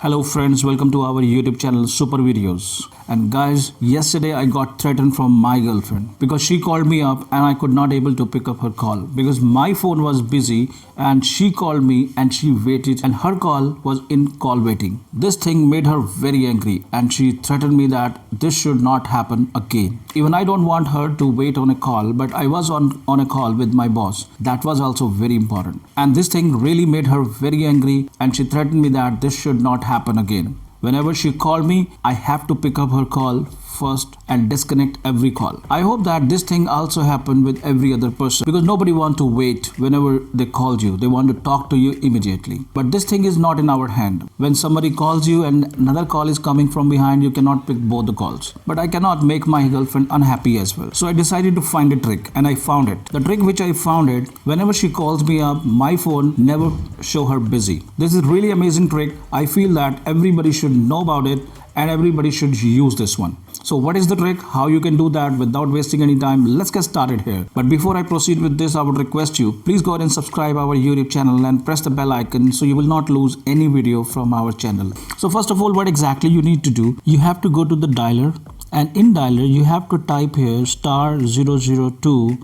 Hello friends, welcome to our YouTube channel Super Videos. And guys, yesterday I got threatened from my girlfriend because she called me up and I could not able to pick up her call because my phone was busy and she called me and she waited and her call was in call waiting. This thing made her very angry and she threatened me that this should not happen again. Even I don't want her to wait on a call, but I was on a call with my boss. That was also very important. And this thing really made her very angry and she threatened me that this should not happen again. Whenever she called me, I have to pick up her call first and disconnect every call. I hope that this thing also happened with every other person because nobody want to wait whenever they called you. They want to talk to you immediately. But this thing is not in our hand. When somebody calls you and another call is coming from behind, you cannot pick both the calls. But I cannot make my girlfriend unhappy as well. So I decided to find a trick and I found it. The trick which I found it, whenever she calls me up, my phone never show her busy. This is really amazing trick. I feel that everybody should know about it and everybody should use this one. So what is the trick? How you can do that without wasting any time? Let's get started here. But before I proceed with this, I would request you, please go ahead and subscribe our YouTube channel and press the bell icon so you will not lose any video from our channel. So first of all, what exactly you need to do? You have to go to the dialer and in dialer you have to type here *002*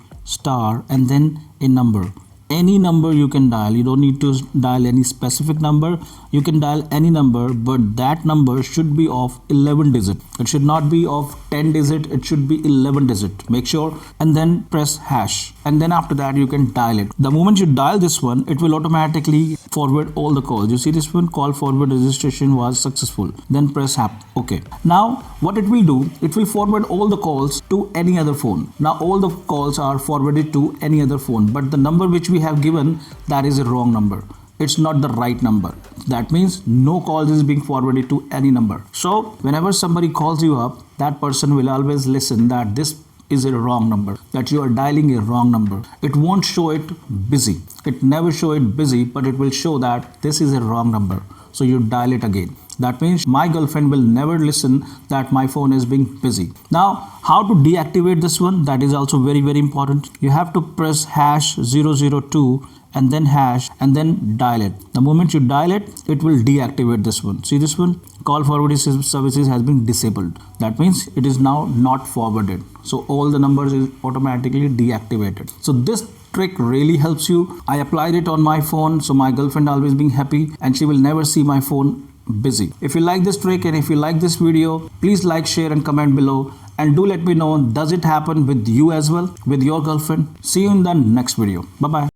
and then a number. Any number you can dial. You don't need to dial any specific number. You can dial any number, but that number should be of 11 digit. It should not be of 10 digit. It should be 11 digit. Make sure and then press hash. And then after that you can dial it. The moment you dial this one, it will automatically forward all the calls. You see this one, call forward registration was successful. Then press OK. Now what it will do, it will forward all the calls to any other phone. Now all the calls are forwarded to any other phone, but the number which we have given, that is a wrong number. It's not the right number. That means no calls is being forwarded to any number. So whenever somebody calls you up, that person will always listen that this is a wrong number, that you are dialing a wrong number. It won't show it busy. It never show it busy, but it will show that this is a wrong number. So you dial it again. That means my girlfriend will never listen that my phone is being busy. Now, how to deactivate this one? That is also very, very important. You have to press #002 and then hash and then dial it. The moment you dial it, it will deactivate this one. See this one? Call forwarding services has been disabled. That means it is now not forwarded. So all the numbers is automatically deactivated. So this trick really helps you. I applied it on my phone, so my girlfriend always being happy and she will never see my phone busy. If you like this trick and if you like this video, please like, share and comment below. And do let me know, does it happen with you as well, with your girlfriend? See you in the next video. Bye-bye.